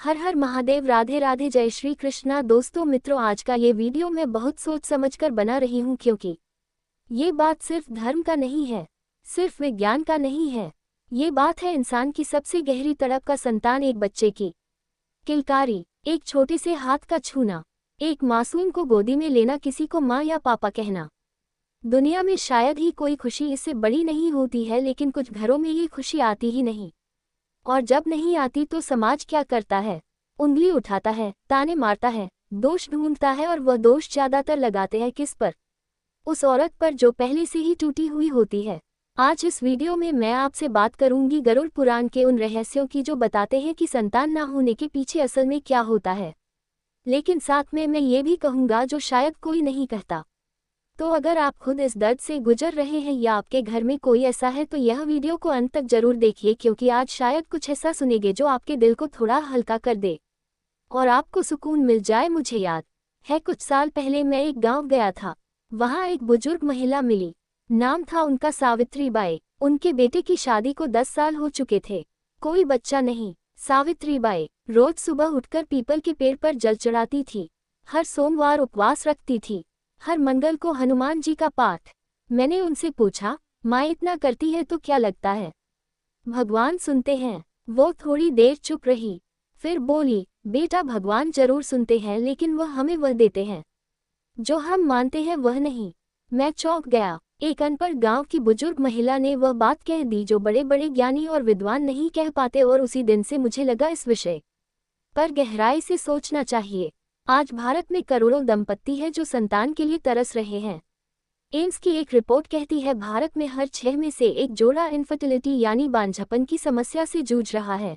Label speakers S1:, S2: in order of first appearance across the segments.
S1: हर हर महादेव, राधे राधे, जय श्री कृष्णा। दोस्तों मित्रों, आज का ये वीडियो मैं बहुत सोच समझकर बना रही हूँ, क्योंकि ये बात सिर्फ धर्म का नहीं है, सिर्फ विज्ञान का नहीं है। ये बात है इंसान की सबसे गहरी तड़प का। संतान, एक बच्चे की किलकारी, एक छोटे से हाथ का छूना, एक मासूम को गोदी में लेना, किसी को माँ या पापा कहना। दुनिया में शायद ही कोई खुशी इससे बड़ी नहीं होती है, लेकिन कुछ घरों में ये खुशी आती ही नहीं। और जब नहीं आती तो समाज क्या करता है? उंगली उठाता है, ताने मारता है, दोष ढूंढता है, और वह दोष ज्यादातर लगाते हैं किस पर? उस औरत पर जो पहले से ही टूटी हुई होती है। आज इस वीडियो में मैं आपसे बात करूंगी गरुड़ पुराण के उन रहस्यों की जो बताते हैं कि संतान ना होने के पीछे असल में क्या होता है। लेकिन साथ में मैं ये भी कहूंगा जो शायद कोई नहीं कहता। तो अगर आप खुद इस दर्द से गुजर रहे हैं या आपके घर में कोई ऐसा है, तो यह वीडियो को अंत तक जरूर देखिए, क्योंकि आज शायद कुछ ऐसा सुनेंगे जो आपके दिल को थोड़ा हल्का कर दे और आपको सुकून मिल जाए। मुझे याद है, कुछ साल पहले मैं एक गांव गया था। वहां एक बुजुर्ग महिला मिली। नाम था उनका सावित्री बाई। उनके बेटे की शादी को 10 साल हो चुके थे, कोई बच्चा नहीं। सावित्री बाई रोज सुबह उठकर पीपल के पेड़ पर जल चढ़ाती थी, हर सोमवार उपवास रखती थी, हर मंगल को हनुमान जी का पाठ। मैंने उनसे पूछा, माँ इतना करती है तो क्या लगता है भगवान सुनते हैं? वो थोड़ी देर चुप रही, फिर बोली, बेटा भगवान जरूर सुनते हैं, लेकिन वह हमें वह देते हैं जो हम मानते हैं, वह नहीं। मैं चौंक गया। एक अनपढ़ गांव की बुजुर्ग महिला ने वह बात कह दी जो बड़े बड़े ज्ञानी और विद्वान नहीं कह पाते, और उसी दिन से मुझे लगा इस विषय पर गहराई से सोचना चाहिए। आज भारत में करोड़ों दंपत्ति हैं जो संतान के लिए तरस रहे हैं। एम्स की एक रिपोर्ट कहती है भारत में हर 6 में से एक जोड़ा इनफर्टिलिटी यानी बांझपन की समस्या से जूझ रहा है।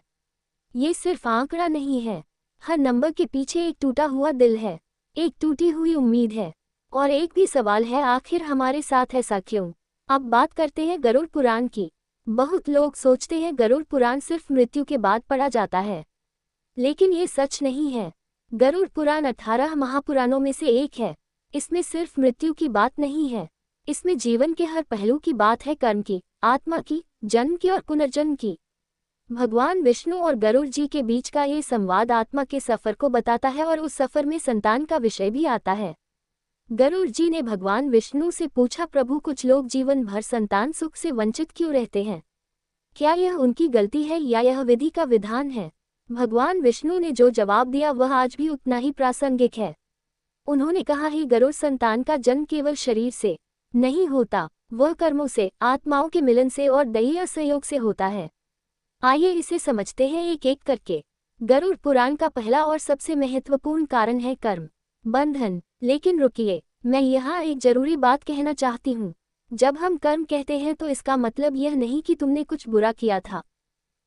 S1: ये सिर्फ आंकड़ा नहीं है, हर नंबर के पीछे एक टूटा हुआ दिल है, एक टूटी हुई उम्मीद है, और एक भी सवाल है, आखिर हमारे साथ ऐसा क्यों? अब बात करते हैं गरुड़ पुराण की। बहुत लोग सोचते हैं गरुड़ पुराण सिर्फ मृत्यु के बाद पढ़ा जाता है, लेकिन ये सच नहीं है। गरुड़ पुराण 18 महापुराणों में से एक है। इसमें सिर्फ मृत्यु की बात नहीं है, इसमें जीवन के हर पहलू की बात है, कर्म की, आत्मा की, जन्म की और पुनर्जन्म की। भगवान विष्णु और गरुड़ जी के बीच का ये संवाद आत्मा के सफर को बताता है, और उस सफर में संतान का विषय भी आता है। गरुड़ जी ने भगवान विष्णु से पूछा, प्रभु कुछ लोग जीवन भर संतान सुख से वंचित क्यों रहते हैं? क्या यह उनकी गलती है या यह विधि का विधान है? भगवान विष्णु ने जो जवाब दिया वह आज भी उतना ही प्रासंगिक है। उन्होंने कहा, ही गरुड़, संतान का जन्म केवल शरीर से नहीं होता, वह कर्मों से, आत्माओं के मिलन से और दैवीय सहयोग से होता है। आइए इसे समझते हैं एक एक करके। गरुड़ पुराण का पहला और सबसे महत्वपूर्ण कारण है कर्म बंधन। लेकिन रुकिए, मैं यहाँ एक जरूरी बात कहना चाहती हूँ। जब हम कर्म कहते हैं तो इसका मतलब यह नहीं कि तुमने कुछ बुरा किया था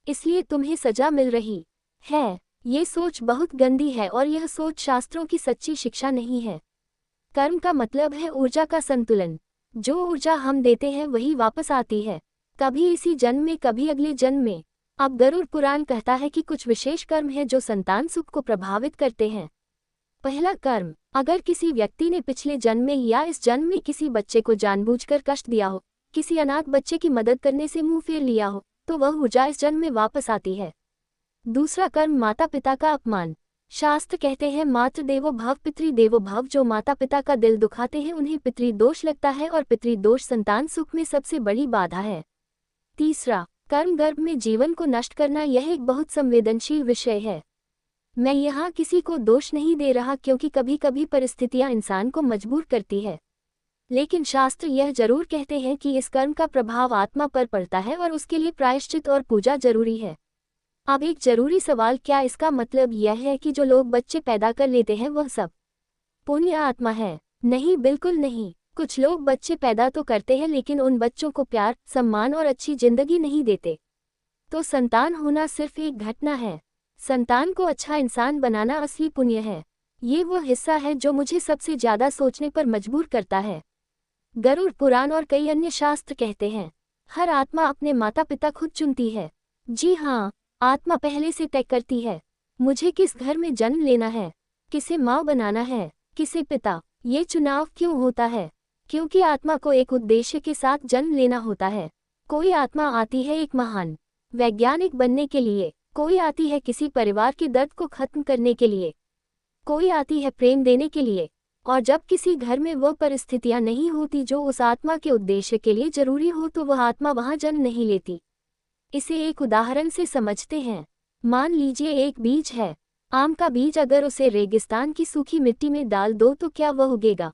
S1: इसलिए तुम्हें सजा मिल रही है। ये सोच बहुत गंदी है, और यह सोच शास्त्रों की सच्ची शिक्षा नहीं है। कर्म का मतलब है ऊर्जा का संतुलन। जो ऊर्जा हम देते हैं वही वापस आती है, कभी इसी जन्म में, कभी अगले जन्म में। अब गरुड़ पुराण कहता है कि कुछ विशेष कर्म है जो संतान सुख को प्रभावित करते हैं। पहला कर्म, अगर किसी व्यक्ति ने पिछले जन्म में या इस जन्म में किसी बच्चे को जानबूझकर कष्ट दिया हो, किसी अनाथ बच्चे की मदद करने से मुंह फेर लिया हो, तो वह ऊर्जा इस जन्म में वापस आती है। दूसरा कर्म, माता पिता का अपमान। शास्त्र कहते हैं, मातृ देवो भव पितृ देवो भव। जो माता पिता का दिल दुखाते हैं उन्हें पितृदोष लगता है, और पितृदोष संतान सुख में सबसे बड़ी बाधा है। तीसरा कर्म, गर्भ में जीवन को नष्ट करना। यह एक बहुत संवेदनशील विषय है। मैं यहाँ किसी को दोष नहीं दे रहा, क्योंकि कभी कभी परिस्थितियाँ इंसान को मजबूर करती है, लेकिन शास्त्र यह जरूर कहते हैं कि इस कर्म का प्रभाव आत्मा पर पड़ता है और उसके लिए प्रायश्चित और पूजा जरूरी है। अब एक जरूरी सवाल, क्या इसका मतलब यह है कि जो लोग बच्चे पैदा कर लेते हैं वह सब पुण्य आत्मा है? नहीं, बिल्कुल नहीं। कुछ लोग बच्चे पैदा तो करते हैं, लेकिन उन बच्चों को प्यार, सम्मान और अच्छी जिंदगी नहीं देते। तो संतान होना सिर्फ एक घटना है। संतान को अच्छा इंसान बनाना असली पुण्य है। ये वो हिस्सा है जो मुझे सबसे ज्यादा सोचने पर मजबूर करता है। गरुड़ पुराण और कई अन्य शास्त्र कहते हैं, हर आत्मा अपने माता पिता खुद चुनती है। जी हाँ, आत्मा पहले से तय करती है, मुझे किस घर में जन्म लेना है, किसे माँ बनाना है, किसे पिता। ये चुनाव क्यों होता है? क्योंकि आत्मा को एक उद्देश्य के साथ जन्म लेना होता है। कोई आत्मा आती है एक महान वैज्ञानिक बनने के लिए, कोई आती है किसी परिवार के दर्द को खत्म करने के लिए, कोई आती है प्रेम देने के लिए। और जब किसी घर में वह परिस्थितियां नहीं होती जो उस आत्मा के उद्देश्य के लिए जरूरी हो, तो वह आत्मा वहां जन्म नहीं लेती। इसे एक उदाहरण से समझते हैं। मान लीजिए एक बीज है, आम का बीज। अगर उसे रेगिस्तान की सूखी मिट्टी में डाल दो तो क्या वह उगेगा?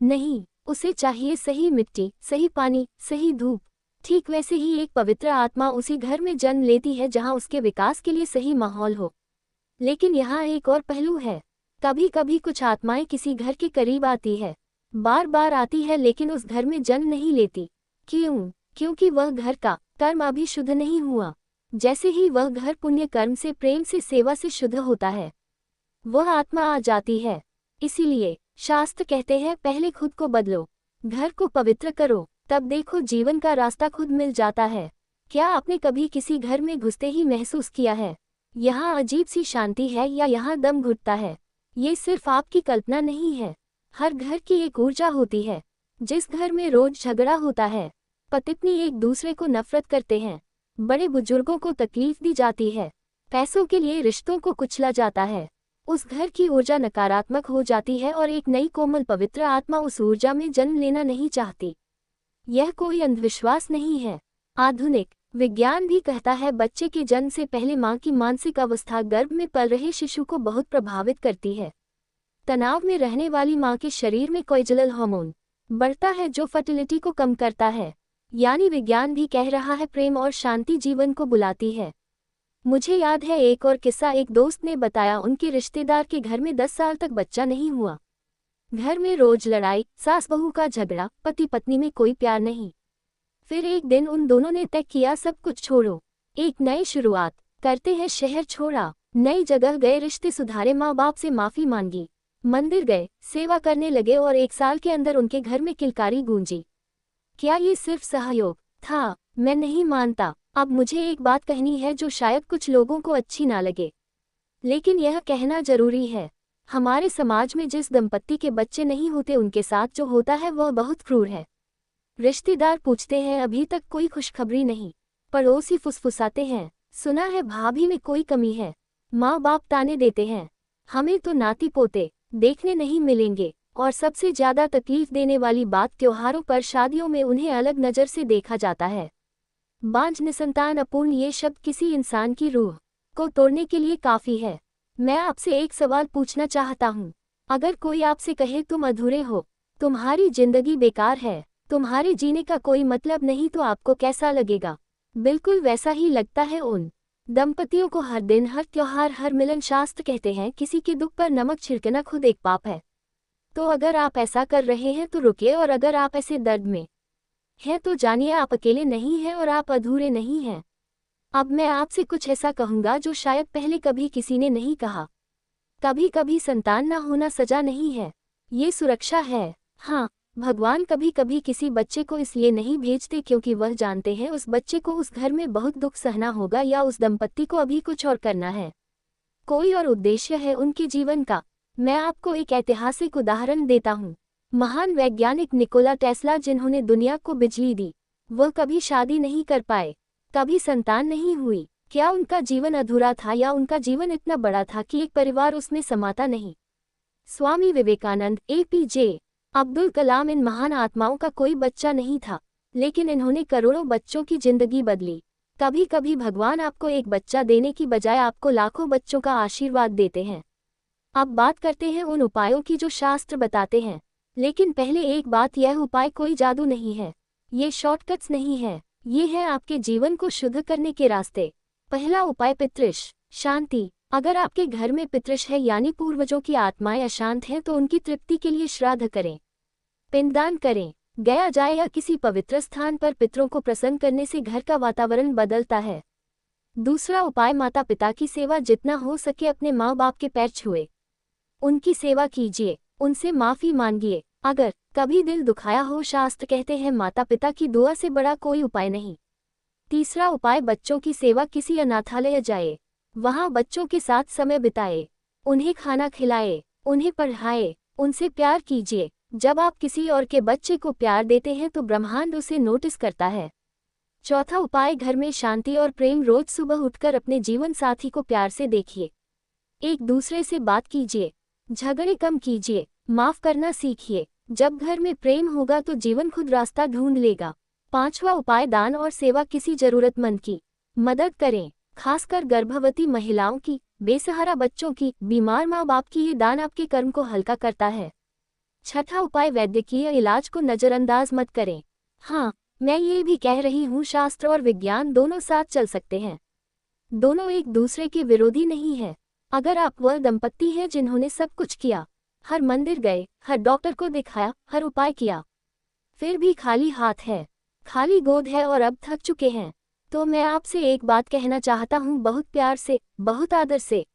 S1: नहीं, उसे चाहिए सही मिट्टी, सही पानी, सही धूप। ठीक वैसे ही एक पवित्र आत्मा उसी घर में जन्म लेती है जहां उसके विकास के लिए सही माहौल हो। लेकिन यहाँ एक और पहलू है। कभी कभी कुछ आत्माएं किसी घर के करीब आती है, बार बार आती है, लेकिन उस घर में जन्म नहीं लेती। क्यों? क्योंकि वह घर का कर्म अभी शुद्ध नहीं हुआ। जैसे ही वह घर पुण्य कर्म से, प्रेम से, सेवा से शुद्ध होता है, वह आत्मा आ जाती है। इसीलिए शास्त्र कहते हैं, पहले खुद को बदलो, घर को पवित्र करो, तब देखो जीवन का रास्ता खुद मिल जाता है। क्या आपने कभी किसी घर में घुसते ही महसूस किया है, यहाँ अजीब सी शांति है या यहाँ दम घुटता है? ये सिर्फ आपकी कल्पना नहीं है। हर घर की एक ऊर्जा होती है। जिस घर में रोज झगड़ा होता है, पति पत्नी एक दूसरे को नफरत करते हैं, बड़े बुजुर्गों को तकलीफ दी जाती है, पैसों के लिए रिश्तों को कुचला जाता है, उस घर की ऊर्जा नकारात्मक हो जाती है और एक नई कोमल पवित्र आत्मा उस ऊर्जा में जन्म लेना नहीं चाहती। यह कोई अंधविश्वास नहीं है। आधुनिक विज्ञान भी कहता है, बच्चे के जन्म से पहले मां की मानसिक अवस्था गर्भ में पल रहे शिशु को बहुत प्रभावित करती है। तनाव में रहने वाली मां के शरीर में कोर्टिसोल हार्मोन बढ़ता है जो फर्टिलिटी को कम करता है। यानी विज्ञान भी कह रहा है, प्रेम और शांति जीवन को बुलाती है। मुझे याद है एक और किस्सा। एक दोस्त ने बताया, उनके रिश्तेदार के घर में 10 साल तक बच्चा नहीं हुआ। घर में रोज लड़ाई, सास बहू का झगड़ा, पति पत्नी में कोई प्यार नहीं। फिर एक दिन उन दोनों ने तय किया, सब कुछ छोड़ो, एक नई शुरुआत करते हैं। शहर छोड़ा, नई जगह गए, रिश्ते सुधारे, माँ बाप से माफी मांगी, मंदिर गए, सेवा करने लगे और 1 साल के अंदर उनके घर में किलकारी गूंजी। क्या ये सिर्फ सहयोग था? मैं नहीं मानता। अब मुझे एक बात कहनी है जो शायद कुछ लोगों को अच्छी ना लगे, लेकिन यह कहना जरूरी है। हमारे समाज में जिस दंपत्ति के बच्चे नहीं होते, उनके साथ जो होता है वह बहुत क्रूर है। रिश्तेदार पूछते हैं, अभी तक कोई खुशखबरी नहीं। पड़ोसी फुसफुसाते हैं, सुना है भाभी में कोई कमी है। माँ बाप ताने देते हैं, हमें तो नाती पोते देखने नहीं मिलेंगे। और सबसे ज्यादा तकलीफ देने वाली बात, त्योहारों पर, शादियों में उन्हें अलग नज़र से देखा जाता है। बांझ, निसंतान, अपूर्ण, ये शब्द किसी इंसान की रूह को तोड़ने के लिए काफी है। मैं आपसे एक सवाल पूछना चाहता हूँ। अगर कोई आपसे कहे तुम अधूरे हो, तुम्हारी जिंदगी बेकार है, तुम्हारे जीने का कोई मतलब नहीं, तो आपको कैसा लगेगा? बिल्कुल वैसा ही लगता है उन दंपतियों को। हर दिन, हर त्योहार, हर मिलन, शास्त्र कहते हैं किसी के दुख पर नमक छिड़कना खुद एक पाप है। तो अगर आप ऐसा कर रहे हैं तो रुकिए, और अगर आप ऐसे दर्द में हैं तो जानिए आप अकेले नहीं हैं और आप अधूरे नहीं हैं। अब मैं आपसे कुछ ऐसा कहूँगा जो शायद पहले कभी किसी ने नहीं कहा। कभी कभी संतान ना होना सजा नहीं है, ये सुरक्षा है। हाँ, भगवान कभी कभी किसी बच्चे को इसलिए नहीं भेजते क्योंकि वह जानते हैं उस बच्चे को उस घर में बहुत दुख सहना होगा, या उस दंपत्ति को अभी कुछ और करना है, कोई और उद्देश्य है उनके जीवन का। मैं आपको एक ऐतिहासिक उदाहरण देता हूँ। महान वैज्ञानिक निकोला टेस्ला, जिन्होंने दुनिया को बिजली दी, वह कभी शादी नहीं कर पाए, कभी संतान नहीं हुई। क्या उनका जीवन अधूरा था, या उनका जीवन इतना बड़ा था कि एक परिवार उसमें समाता नहीं? स्वामी विवेकानंद, APJ अब्दुल कलाम, इन महान आत्माओं का कोई बच्चा नहीं था, लेकिन इन्होंने करोड़ों बच्चों की जिंदगी बदली। कभी कभी भगवान आपको एक बच्चा देने की बजाय आपको लाखों बच्चों का आशीर्वाद देते हैं। अब बात करते हैं उन उपायों की जो शास्त्र बताते हैं। लेकिन पहले एक बात, यह उपाय कोई जादू नहीं है, ये शॉर्टकट्स नहीं है, ये है आपके जीवन को शुद्ध करने के रास्ते। पहला उपाय, पितृश शांति। अगर आपके घर में पितृश है, यानी पूर्वजों की आत्माएं अशांत हैं, तो उनकी तृप्ति के लिए श्राद्ध करें, पिंडदान करें, गया जाए या किसी पवित्र स्थान पर। पितरों को प्रसन्न करने से घर का वातावरण बदलता है। दूसरा उपाय, माता पिता की सेवा। जितना हो सके अपने माँ बाप के पैर छुए, उनकी सेवा कीजिए, उनसे माफी मांगिए अगर कभी दिल दुखाया हो। शास्त्र कहते हैं माता पिता की दुआ से बड़ा कोई उपाय नहीं। तीसरा उपाय, बच्चों की सेवा। किसी अनाथालय जाए, वहां बच्चों के साथ समय बिताए, उन्हें खाना खिलाए, उन्हें पढ़ाए, उनसे प्यार कीजिए। जब आप किसी और के बच्चे को प्यार देते हैं तो ब्रह्मांड उसे नोटिस करता है। चौथा उपाय, घर में शांति और प्रेम। रोज सुबह उठकर अपने जीवन साथी को प्यार से देखिए, एक दूसरे से बात कीजिए, झगड़े कम कीजिए, माफ करना सीखिए। जब घर में प्रेम होगा तो जीवन खुद रास्ता ढूंढ लेगा। पांचवा उपाय, दान और सेवा। किसी जरूरतमंद की मदद करें, खासकर गर्भवती महिलाओं की, बेसहारा बच्चों की, बीमार माँ बाप की। ये दान आपके कर्म को हल्का करता है। छठा उपाय, वैद्यकीय इलाज को नजरअंदाज मत करें। हाँ, मैं ये भी कह रही हूँ, शास्त्र और विज्ञान दोनों साथ चल सकते हैं, दोनों एक दूसरे के विरोधी नहीं है। अगर आप वह दंपत्ति हैं जिन्होंने सब कुछ किया, हर मंदिर गए, हर डॉक्टर को दिखाया, हर उपाय किया, फिर भी खाली हाथ है, खाली गोद है और अब थक चुके हैं, तो मैं आपसे एक बात कहना चाहता हूँ, बहुत प्यार से, बहुत आदर से,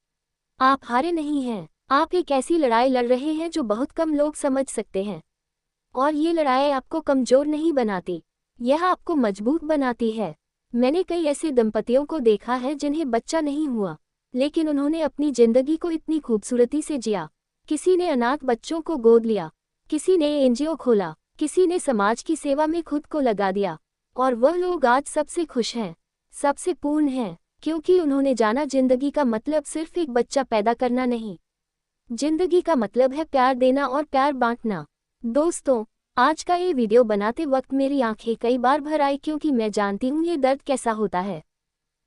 S1: आप हारे नहीं हैं। आप एक ऐसी लड़ाई लड़ रहे हैं जो बहुत कम लोग समझ सकते हैं। और ये लड़ाई आपको कमजोर नहीं बनाती, यह आपको मजबूत बनाती है। मैंने कई ऐसे दंपतियों को देखा है जिन्हें बच्चा नहीं हुआ, लेकिन उन्होंने अपनी जिंदगी को इतनी खूबसूरती से जिया। किसी ने अनाथ बच्चों को गोद लिया, किसी ने एनजीओ खोला, किसी ने समाज की सेवा में खुद को लगा दिया, और वह लोग आज सबसे खुश हैं, सबसे पूर्ण हैं, क्योंकि उन्होंने जाना जिंदगी का मतलब सिर्फ एक बच्चा पैदा करना नहीं, जिंदगी का मतलब है प्यार देना और प्यार बांटना। दोस्तों, आज का ये वीडियो बनाते वक्त मेरी आंखें कई बार भर आई, क्योंकि मैं जानती हूँ ये दर्द कैसा होता है।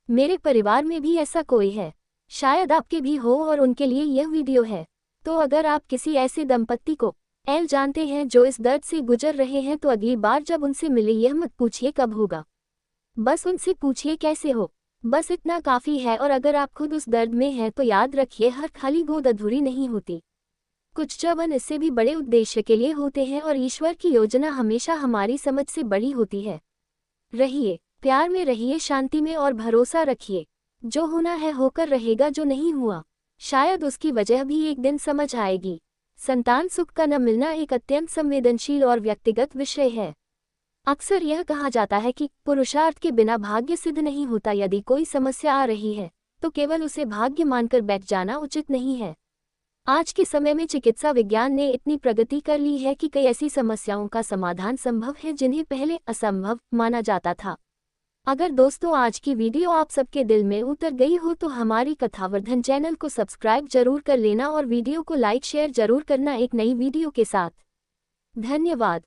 S1: मेरे परिवार में भी ऐसा कोई है, शायद आपके भी हो, और उनके लिए यह वीडियो है। तो अगर आप किसी ऐसे दंपत्ति को जानते हैं जो इस दर्द से गुजर रहे हैं, तो अगली बार जब उनसे मिले यह मत पूछिए कब होगा, बस उनसे पूछिए कैसे हो, बस इतना काफ़ी है। और अगर आप खुद उस दर्द में हैं तो याद रखिए, हर खाली गोद अधूरी नहीं होती, कुछ जवन इससे भी बड़े उद्देश्य के लिए होते हैं, और ईश्वर की योजना हमेशा हमारी समझ से बड़ी होती है। रहिए प्यार में, रहिए शांति में, और भरोसा रखिए, जो होना है होकर रहेगा, जो नहीं हुआ शायद उसकी वजह भी एक दिन समझ आएगी। संतान सुख का न मिलना एक अत्यंत संवेदनशील और व्यक्तिगत विषय है। अक्सर यह कहा जाता है कि पुरुषार्थ के बिना भाग्य सिद्ध नहीं होता। यदि कोई समस्या आ रही है तो केवल उसे भाग्य मानकर बैठ जाना उचित नहीं है। आज के समय में चिकित्सा विज्ञान ने इतनी प्रगति कर ली है कि कई ऐसी समस्याओं का समाधान संभव है जिन्हें पहले असंभव माना जाता था। अगर दोस्तों आज की वीडियो आप सबके दिल में उतर गई हो तो हमारी कथावर्धन चैनल को सब्सक्राइब जरूर कर लेना, और वीडियो को लाइक शेयर जरूर करना एक नई वीडियो के साथ। धन्यवाद।